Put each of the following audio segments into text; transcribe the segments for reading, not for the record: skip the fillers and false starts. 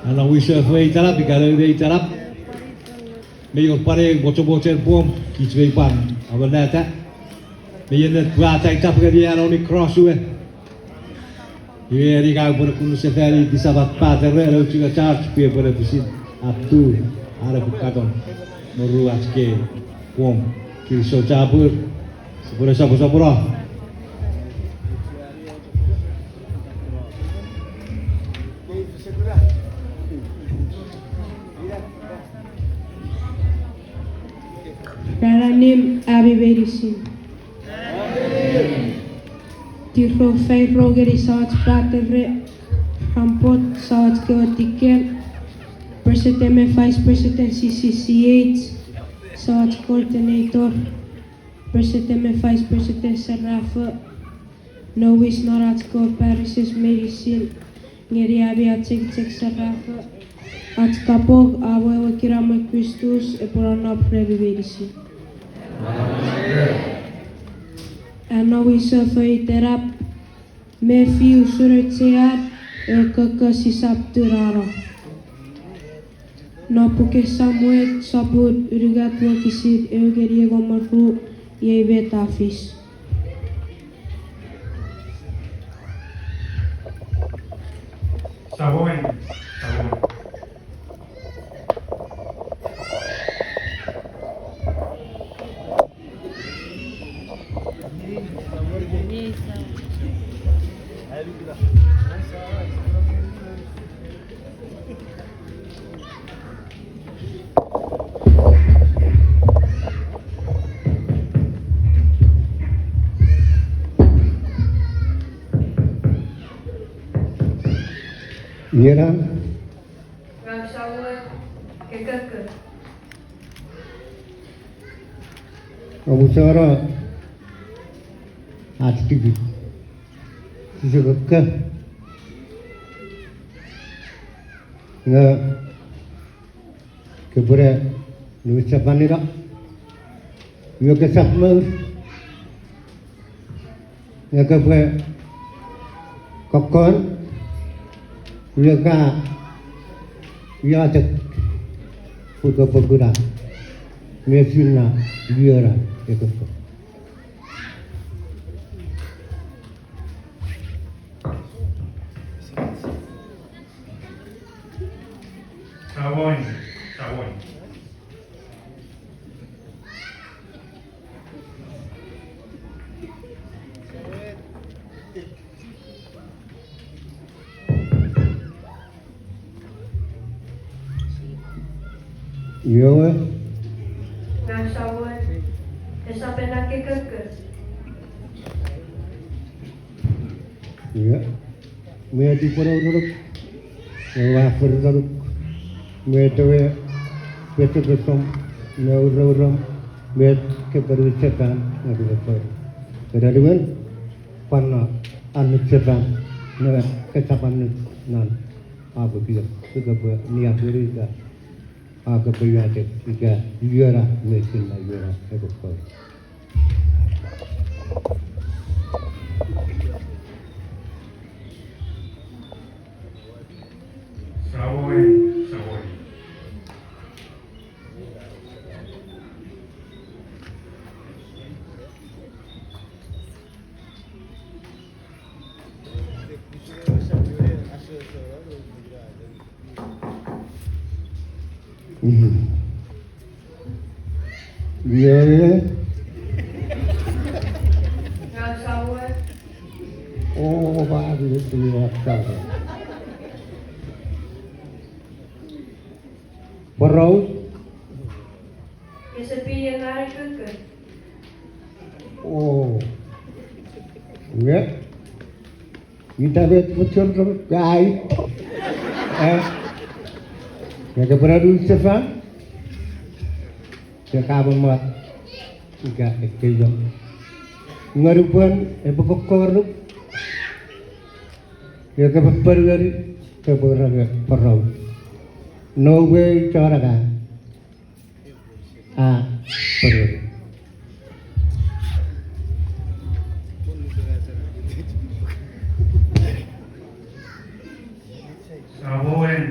Ana wisha foi tarap ikare dei tarap. Meio pare bocho bom kisvei pan. Abalata. Meio net prata itap kadi ana ni cross we. Ieri kau pun kunu seferi di sabat pater lo juga charge pe pada bisin abdu ada bukaton meruas ke bom kiso cabur sepura sapura. Ralanim abi berisin. Tiro fei rogeri saat pratere rampot saat keotiken presidente vice president CCCH saat coordinator presidente vice president Sarafa Nois Naratko Paris Medicine ngeri abi acek Sarafa at kapog awe kirama Kristus e porana prebibirisi. Ana wisa fai terap me fiu surat sehat ke sisap turara. Na puke Samuel sabut urigat wa kisir eugeri gomaru ye betafis. Saboen. Ira Ramsawa kekeke. Abusara Atiki Sisukka Nga Kebura Nusa Panira Yoga Sapmer Nga Kebura Kokon Yoga Yadak Puka Pagura Mesuna Liara Ekoko Saboen. Yoga Ramsawa esapena kekeke. Ya, me di pura uruk, wah pura uruk, me tuwe, betul betul, me uram, me keberwisataan, ada betul. Kedaduan, panna, anu setan, ne kecapan nan, apa dia, juga niat diri dah, apa periade, juga juara, mesin lah juara, betul. Saboen. Ya, Ramsawa oh bagus kelihatan. Perau, esapi yang hari keke. oh, enggak, kita lihat muncul guys, yang keberadaan Stefan, cakap amat, enggak ekstrim, ngarupan, pokok yang keberadaan perau. No way cara kan perlu Saboen.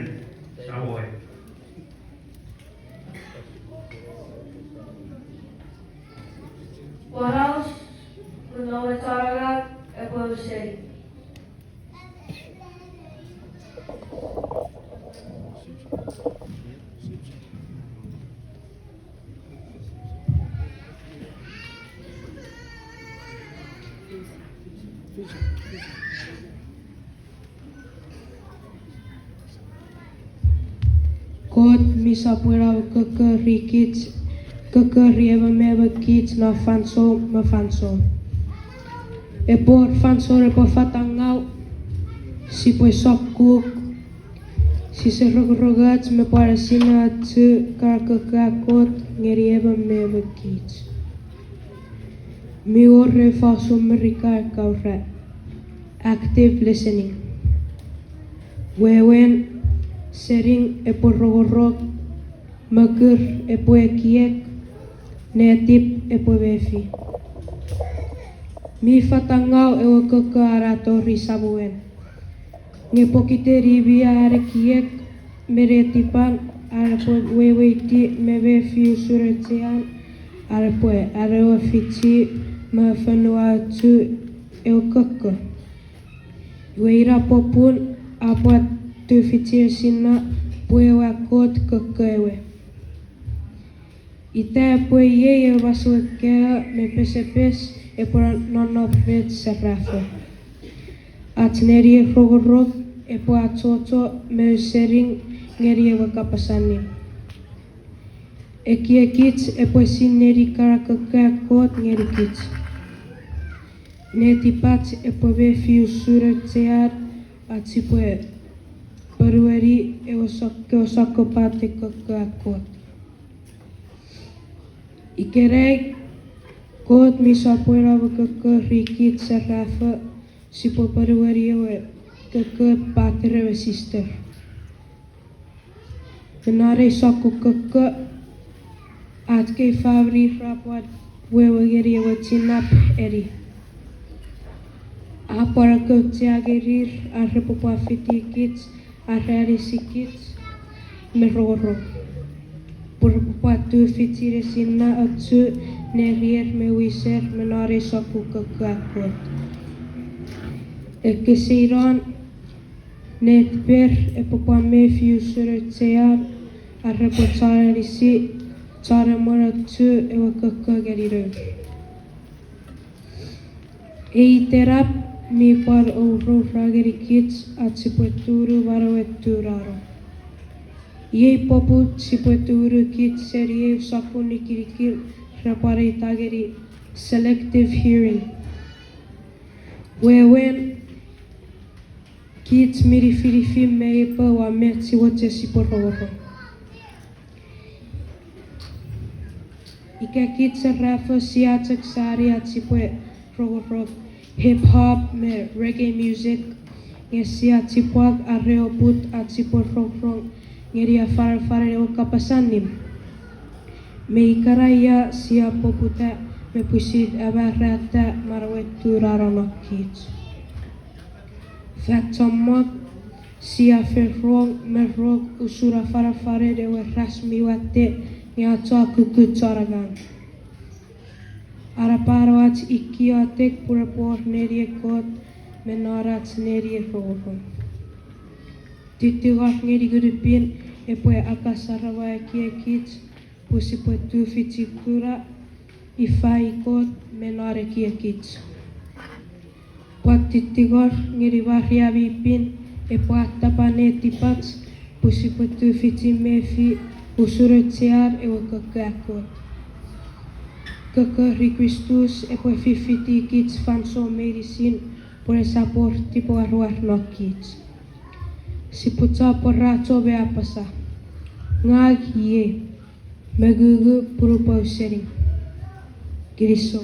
God misapuera keke rikits keke rieva meva kits na fanso ma fanso. E por fanso re po fatangau si po sokuk si se rogats me para sina tu kakakot ngerieva meva kits. Mi orre faso merika kaure. Active listening. Wewen sering e por rogorok magur e po kiek netip e po befi. Mi fatangau e o kaka aratori sabuen. Nge pokite ribia are kiek meretipan are po weweti me befi usuretean are po are o fiti ma fanua tu e o kaka. Weira popun apat tu fitir sina puewa kot kekewe. Ita pue ye vasu kea me pesepes e por nono pet serafe. Atneri rogorog e po atoto me sering ngeri wa kapasani. E kia kits e po sineri karakaka kot ngeri kits. Neti pat e po be fiu sura teat atipue Paruari e o sako pate kakakot. Ikerei kot mi sapuera wa kaka rikit sa rafa si po paruari e kaka pate rewe sister. Kenare sako kaka at kei favri rapwat wewa geri wa tinap eri. Apara kutiagerir arrepopa fitikits arrari sikits me roro. Purpatu fitire sinna atsu nerier me wiser menare saku kakakot. E kesiron net per e popa me fiusure tsear arrepotare risi tsare mora tsu e wa kakageriru. E iterap mi par ouro rageri kits at sipeturu varoeturaro. Ye popu sipeturu kits serie saku nikirikir rapare tageri selective hearing. Wewen kits mirifirifi meipa wa metsi wache sipororo. Ika kits rafa siatak sari at sipe rogorog. Hip hop me reggae music nge sia tipwag areo put at siporong ngeria far o kapasanim me ikaraya sia poputa me pusid abarata marwetu raronokit fatomot sia ferrong me rog usura farafare de we rasmi wate nge atwa kukutsaragan Araparoat ikiotek purapor nerie kot menarat nerie roho. Titigat ngeri gurupin e poe akasarawa kiekit pusi poe tu fitikura ifai kot menare kiekit. Poat titigat ngeri varia vipin e poe tapane tipat pusi poe tu fitimefi usuretsear e wakakakot. Kaka Kristus e poe fifiti kits fanso medicine por sapor tipo arwah no kits. Si puta por rato be apasa. Ngag ye megugu purupa usering. Kiriso.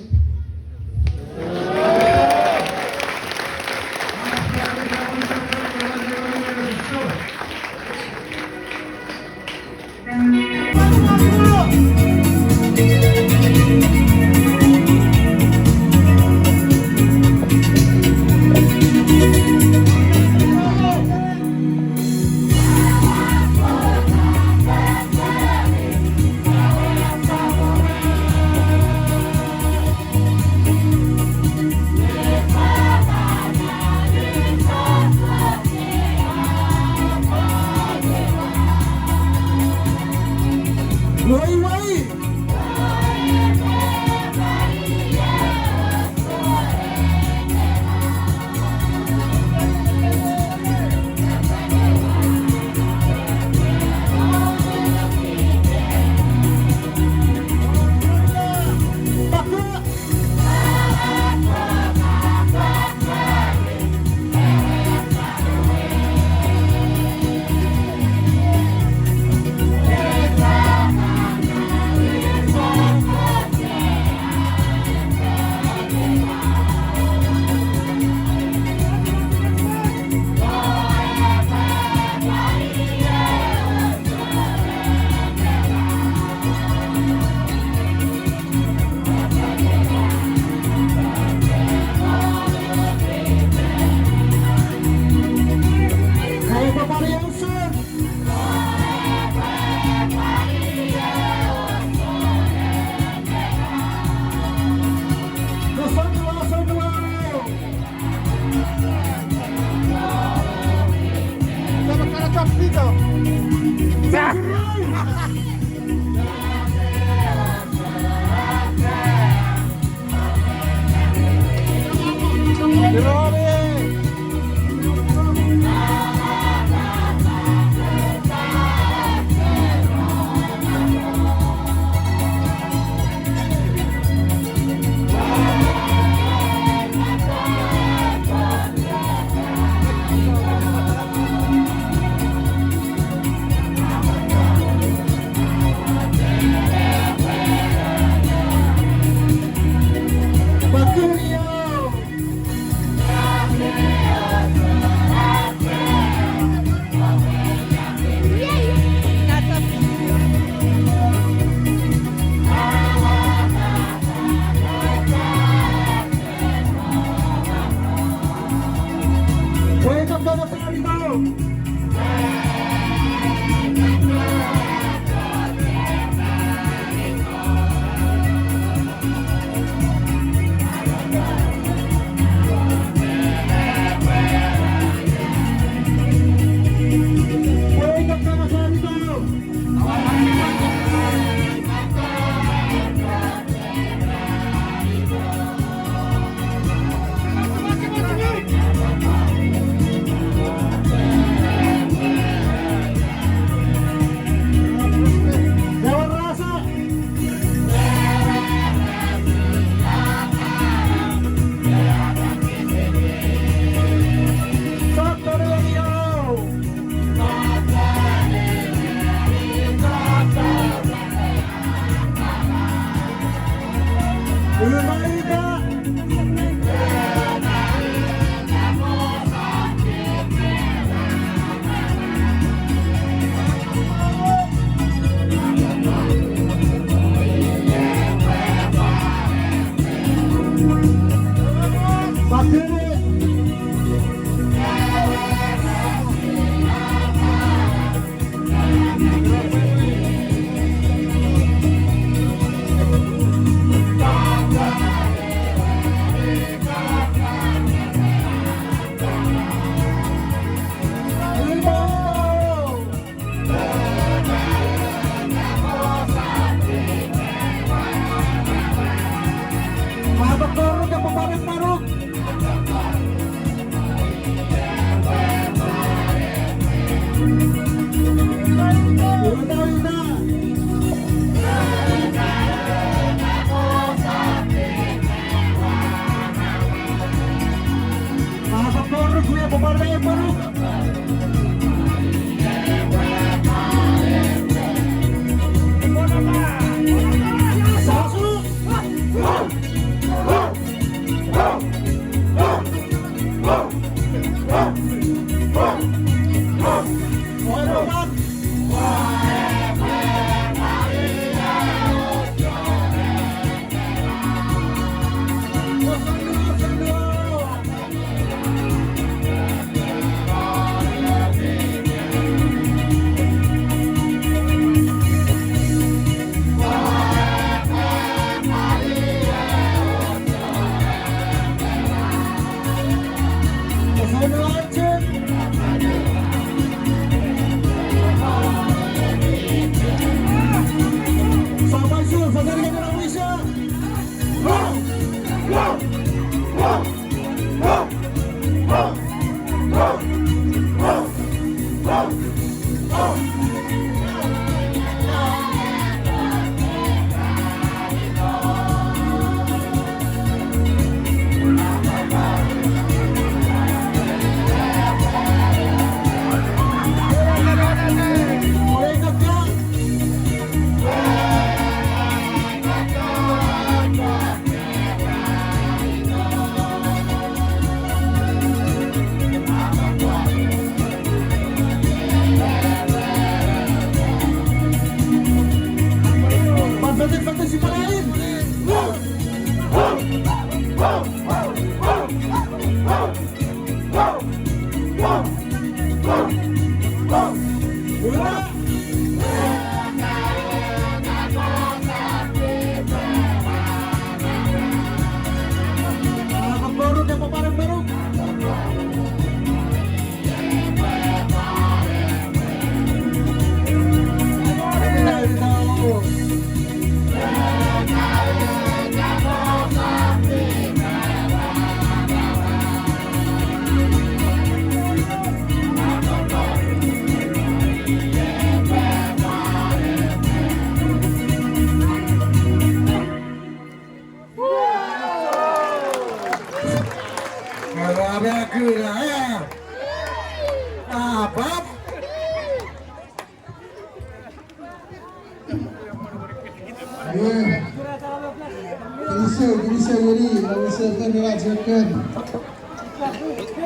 Kilisa Wuri, Rawisa Federal Jokan.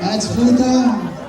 Match Pluto.